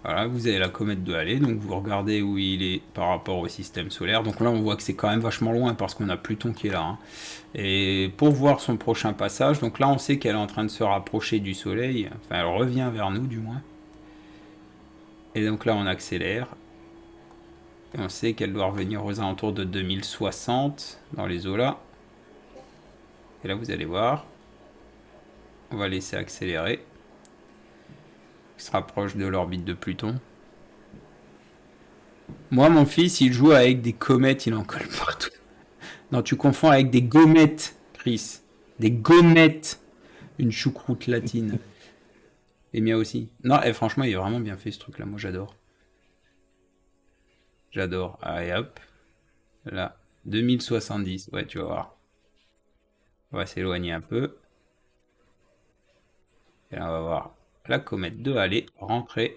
Voilà, vous avez la comète de Halley, donc vous regardez où il est par rapport au système solaire. Donc là, on voit que c'est quand même vachement loin parce qu'on a Pluton qui est là. Hein. Et pour voir son prochain passage, donc là, on sait qu'elle est en train de se rapprocher du Soleil. Enfin, elle revient vers nous, du moins. Et donc là, on accélère. Et on sait qu'elle doit revenir aux alentours de 2060 dans les eaux là. Et là, vous allez voir. On va laisser accélérer. Il se rapproche de l'orbite de Pluton. Moi, mon fils, il joue avec des comètes, il en colle partout. Non, tu confonds avec des gommettes, Chris. Des gommettes. Une choucroute latine. Et Mia aussi. Non, et franchement, il est vraiment bien fait ce truc là. Moi, j'adore. J'adore. Allez hop. Là. 2070. Ouais, tu vas voir. On va s'éloigner un peu. Et là, on va voir la comète de Halley rentrer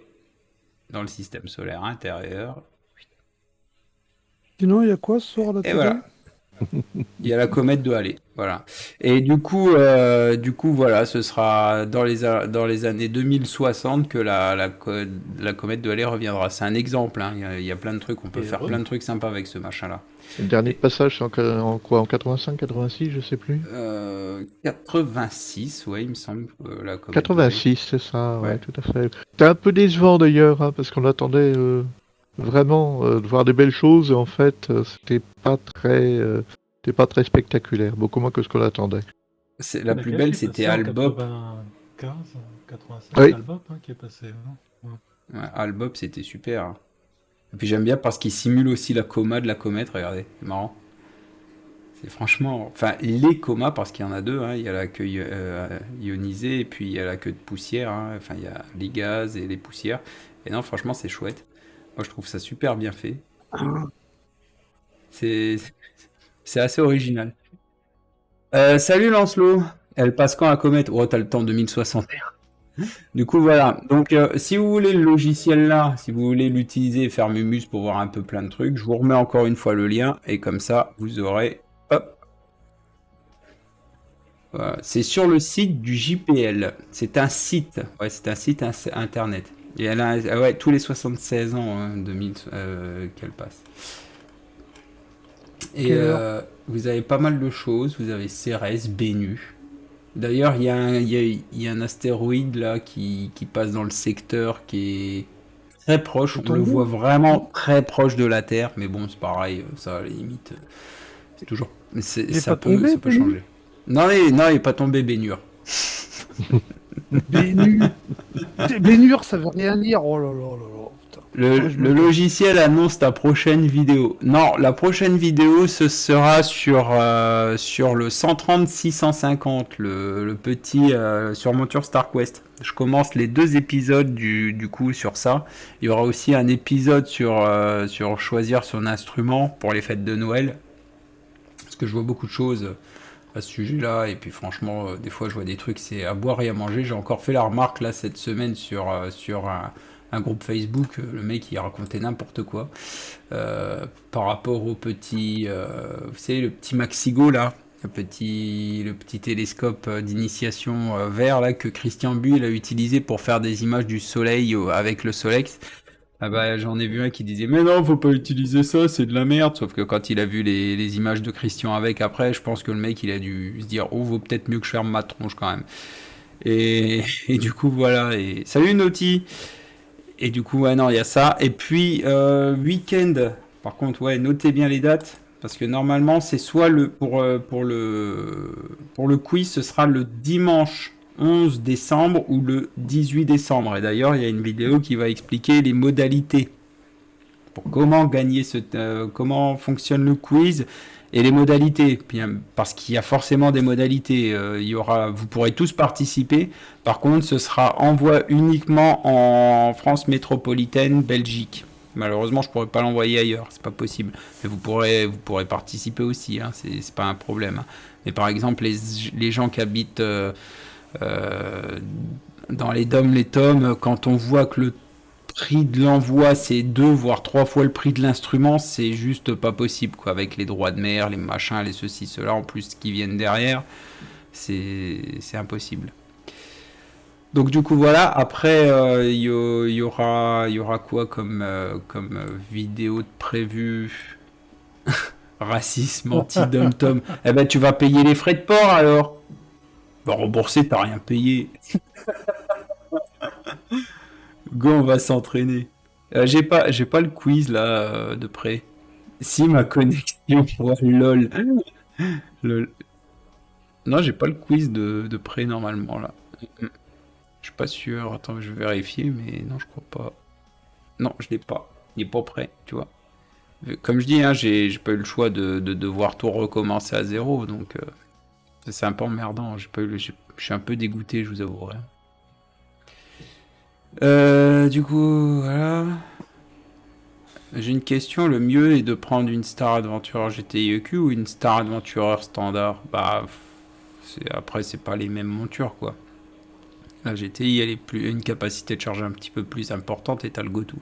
dans le système solaire intérieur. Sinon, il y a quoi ce soir à la Et télé? voilà. Il y a la comète de Halley, voilà. Et du coup, voilà, ce sera dans les années 2060 que la comète de Halley reviendra. C'est un exemple, hein. Il y a plein de trucs, on peut faire plein de trucs sympas avec ce machin-là. Le dernier passage, c'est en quoi? En 85, 86, je sais plus. 86, ouais, il me semble, la comète 86, c'est ça, Ouais. ouais, tout à fait. C'était un peu décevant d'ailleurs, hein, parce qu'on attendait vraiment de voir des belles choses, et en fait, c'était pas très spectaculaire, beaucoup moins que ce qu'on attendait. La plus belle, c'était Albop. 95, 85, Oui. Albop qui est passé. Hein. Ouais, Albop, c'était super. Hein. Et puis j'aime bien parce qu'il simule aussi la coma de la comète, regardez, c'est marrant. C'est franchement... Enfin, les comas, parce qu'il y en a deux, hein. Il y a la queue ionisée et puis il y a la queue de poussière. Hein. Enfin, il y a les gaz et les poussières. Et non, franchement, c'est chouette. Moi, je trouve ça super bien fait. C'est assez original. Salut Lancelot. Elle passe quand la comète? Oh, t'as le temps 2061. Du coup, voilà. Donc, si vous voulez le logiciel là, si vous voulez l'utiliser et faire Mumus pour voir un peu plein de trucs, je vous remets encore une fois le lien et comme ça, vous aurez. Hop. Voilà. C'est sur le site du JPL. C'est un site. Ouais, c'est un site internet. Et elle a, ouais, tous les 76 ans, hein, 2000, qu'elle passe. Et Quelle heure? vous avez pas mal de choses. Vous avez Cérès, Bennu. D'ailleurs, il y a un astéroïde là qui passe dans le secteur qui est très proche. C'est On le tombé? voit vraiment très proche de la Terre. Mais bon, c'est pareil. Ça, à la limite, c'est toujours. Mais Il est pas tombé, ça peut Bennu? changer. Non, non, il est pas tombé, Bénur. Bénu. Bénur, ça veut rien dire. Oh là là là là. Putain. Faudrait que je me Le calme. logiciel annonce ta prochaine vidéo. Non, la prochaine vidéo, ce sera sur le 130-650, le petit sur Monture Star Quest. Je commence les 2 épisodes du coup sur ça. Il y aura aussi un épisode sur choisir son instrument pour les fêtes de Noël. Parce que je vois beaucoup de choses à ce sujet-là. Et puis franchement, des fois, je vois des trucs, c'est à boire et à manger. J'ai encore fait la remarque là cette semaine sur un groupe Facebook. Le mec, il racontait n'importe quoi par rapport au petit, vous savez, le petit Maxigo là. Le petit télescope d'initiation vert là que Christian Bull a utilisé pour faire des images du soleil avec le Solex. Ah bah j'en ai vu un qui disait mais non faut pas utiliser ça c'est de la merde, sauf que quand il a vu les images de Christian avec après je pense que le mec il a dû se dire oh vaut peut-être mieux que je ferme ma tronche quand même et du coup voilà et salut Naughty et du coup ouais non il y a ça et puis week-end par contre ouais notez bien les dates parce que normalement c'est soit le pour le quiz ce sera le dimanche 11 décembre ou le 18 décembre et d'ailleurs il y a une vidéo qui va expliquer les modalités pour comment gagner comment fonctionne le quiz et les modalités. Parce qu'il y a forcément des modalités. Vous pourrez tous participer. Par contre, ce sera envoi uniquement en France métropolitaine, Belgique. Malheureusement, je pourrais pas l'envoyer ailleurs, c'est pas possible. Mais vous pourrez participer aussi, hein, c'est pas un problème. Hein. Mais par exemple, les gens qui habitent euh, dans les DOM, les tomes, quand on voit que le prix de l'envoi c'est 2 voire 3 fois le prix de l'instrument, c'est juste pas possible quoi avec les droits de mer, les machins, les ceci, cela en plus qui viennent derrière, c'est impossible. Donc du coup voilà, après il y aura quoi comme vidéo de prévu racisme anti-dom-tom. Eh ben tu vas payer les frais de port alors. Bah rembourser, t'as rien payé. Go, on va s'entraîner. J'ai pas le quiz là de près. Si ma connexion, ouais, lol. Lol. Non, j'ai pas le quiz de près normalement là. Je suis pas sûr. Attends, je vais vérifier, mais non, je crois pas. Non, je l'ai pas. Il est pas prêt, tu vois. Comme je dis, hein, j'ai pas eu le choix de devoir tout recommencer à zéro, donc c'est un peu emmerdant. Je suis un peu dégoûté, je vous avouerai. Du coup, voilà. J'ai une question, le mieux est de prendre une Star Adventurer GTI EQ ou une Star Adventurer standard? Bah, après, c'est pas les mêmes montures, quoi. La GTI, elle est une capacité de charge un petit peu plus importante et t'as le go-to.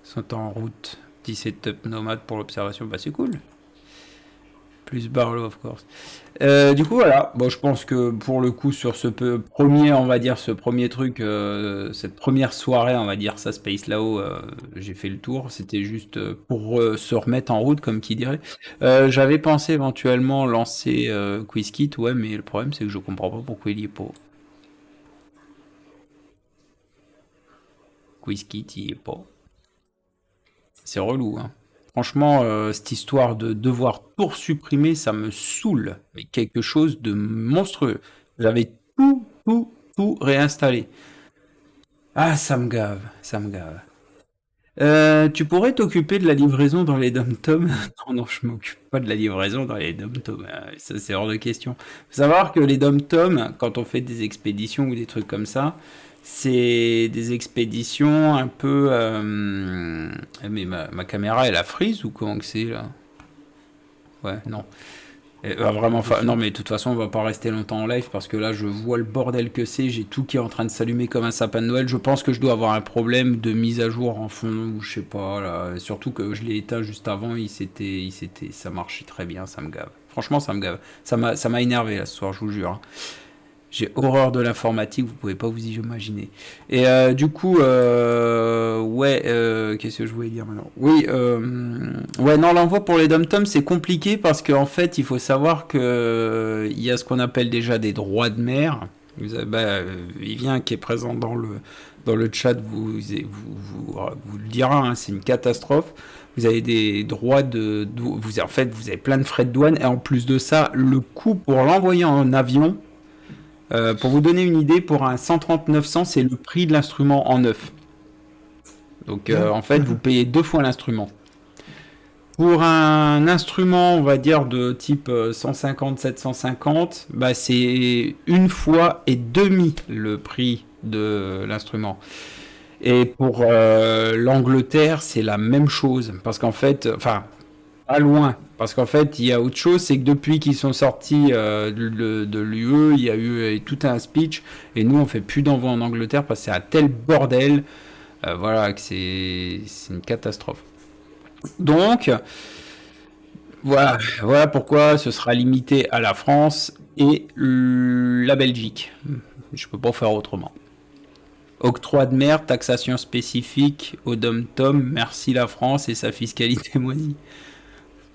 Sont en route. Petit setup nomade pour l'observation, bah c'est cool. Plus Barlow, of course. Du coup, voilà. Bon, je pense que pour le coup, sur premier, on va dire, ce premier truc, cette première soirée, on va dire ça, Space Lao, j'ai fait le tour. C'était juste pour se remettre en route, comme qui dirait. J'avais pensé éventuellement lancer QuizKit, ouais, mais le problème, c'est que je comprends pas pourquoi il y est pas. QuizKit, il y est pas. C'est relou, hein. Franchement, cette histoire de devoir tout supprimer, ça me saoule. Mais quelque chose de monstrueux. J'avais tout réinstallé. Ah, ça me gave, ça me gave. Tu pourrais t'occuper de la livraison dans les dom-toms? Non, non, je m'occupe pas de la livraison dans les dom-toms. Ça, c'est hors de question. Faut savoir que les dom-toms, quand on fait des expéditions ou des trucs comme ça, c'est des expéditions un peu. Mais ma caméra, elle a freeze ou comment que c'est là? Ouais, non. Vraiment, non mais de toute façon on va pas rester longtemps en live parce que là je vois le bordel que c'est, j'ai tout qui est en train de s'allumer comme un sapin de Noël, je pense que je dois avoir un problème de mise à jour en fond ou je sais pas là, surtout que je l'ai éteint juste avant, ça marchait très bien, ça me gave. Franchement ça me gave, ça m'a énervé là ce soir, je vous jure. J'ai horreur de l'informatique, vous pouvez pas vous y imaginer. Et du coup, qu'est-ce que je voulais dire maintenant? Oui, ouais, non, l'envoi pour les dom-toms, c'est compliqué parce qu'en fait, il faut savoir que il y a ce qu'on appelle déjà des droits de mer. Vivien qui est présent dans le chat vous le dira, hein, c'est une catastrophe. Vous avez des droits en fait, vous avez plein de frais de douane et en plus de ça, le coût pour l'envoyer en avion. Pour vous donner une idée, pour un 130-900, c'est le prix de l'instrument en neuf. Donc en fait, vous payez 2 fois l'instrument. Pour un instrument, on va dire, de type 150-750, bah, c'est 1 fois et demi le prix de l'instrument. Et pour l'Angleterre, c'est la même chose. Parce qu'en fait, enfin, pas loin. Parce qu'en fait, il y a autre chose, c'est que depuis qu'ils sont sortis de l'UE, il y a eu tout un speech, et nous, on fait plus d'envoi en Angleterre parce que c'est un tel bordel, voilà, que c'est une catastrophe. Donc, voilà pourquoi ce sera limité à la France et la Belgique. Je peux pas faire autrement. Octroi de mer, taxation spécifique au dom-tom, merci la France et sa fiscalité moisie.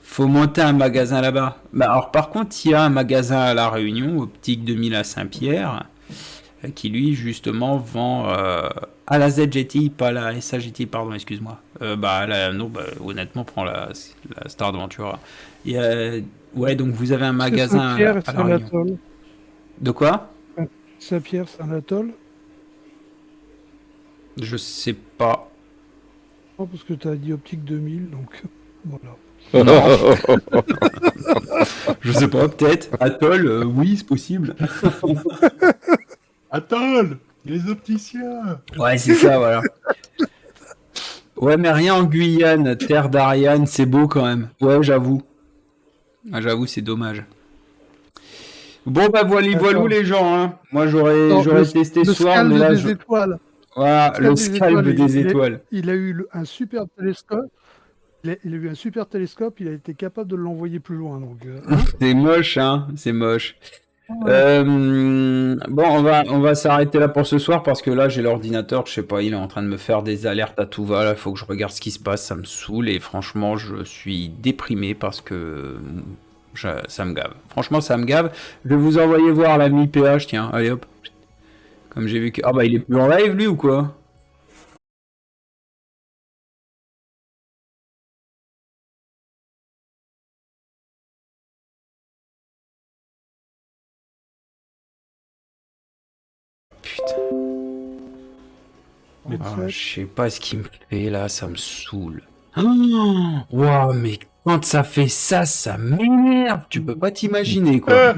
Faut monter un magasin là-bas. Bah, alors par contre, il y a un magasin à La Réunion, Optique 2000 à Saint-Pierre, qui lui justement vend à la ZGTI, pas à la SAGTI, pardon, excuse-moi. Honnêtement, prends la Star Adventure. Ouais, donc vous avez un magasin Saint-Pierre, à c'est La un Réunion. atoll. De quoi? Saint-Pierre, c'est un atoll. Je sais pas. Non, parce que tu as dit optique 2000, donc voilà. Je sais pas, peut-être. Atoll, oui, c'est possible. Atoll, les opticiens. Ouais, c'est ça, voilà. Ouais, mais rien en Guyane, terre d'Ariane, c'est beau quand même. Ouais, j'avoue. Ah, j'avoue, c'est dommage. Bon, bah voilou les gens, hein. Moi, j'aurais testé ce soir, mais là, des étoiles. voilà, le scalp des étoiles. Il a eu un super télescope. Il a eu un super télescope, il a été capable de l'envoyer plus loin. Donc, C'est moche, hein. C'est moche. Ouais. Bon, on va s'arrêter là pour ce soir parce que là, j'ai l'ordinateur, je sais pas, il est en train de me faire des alertes à tout va. Là, il faut que je regarde ce qui se passe, ça me saoule et franchement, je suis déprimé parce que ça me gave. Franchement, ça me gave. Je vais vous envoyer voir l'ami PH, tiens, allez hop. Comme j'ai vu que. Ah bah, il est plus en live lui ou quoi? Putain. Mais Je sais pas ce qu'il me fait là, ça me saoule. Waouh, mais quand ça fait ça, ça m'énerve. Tu peux pas t'imaginer quoi.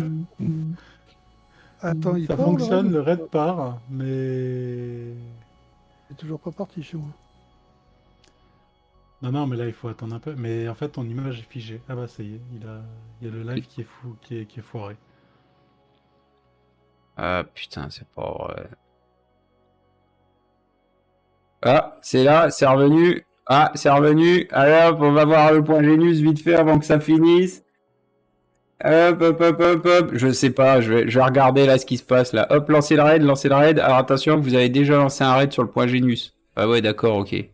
Attends, il ça part, fonctionne, là, le raid part, mais... Il est toujours pas parti chez moi. Non, mais là, il faut attendre un peu. Mais en fait, ton image est figée. Ah bah, ça y est, il y a le live qui est fou, qui est foiré. Ah putain, c'est pas vrai. Ah, c'est là, c'est revenu. Ah, c'est revenu. Allez hop, on va voir le point Genius vite fait avant que ça finisse. Hop, hop, hop, hop, hop. Je sais pas, je vais regarder là ce qui se passe là. Hop, lancez le raid, lancez le raid. Alors attention, vous avez déjà lancé un raid sur le point Genius. Ah ouais, d'accord, ok. Et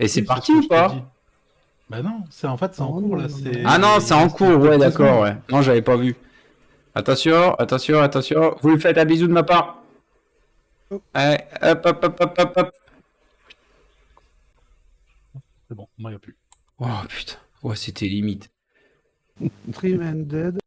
c'est Oui, parti ce que ou je t'ai pas? dit. Bah non, c'est en fait, c'est en Non, cours, non, là. non, c'est- Ah non, il c'est en reste cours, peut-être ouais, 2 d'accord, secondes. ouais. Non, j'avais pas vu. Attention, attention, attention. Vous lui faites un bisou de ma part. Allez, hop, hop, hop, hop, hop, hop. C'est bon, moi, il n'y a plus. Oh putain, ouais, c'était limite. Stream and Dead.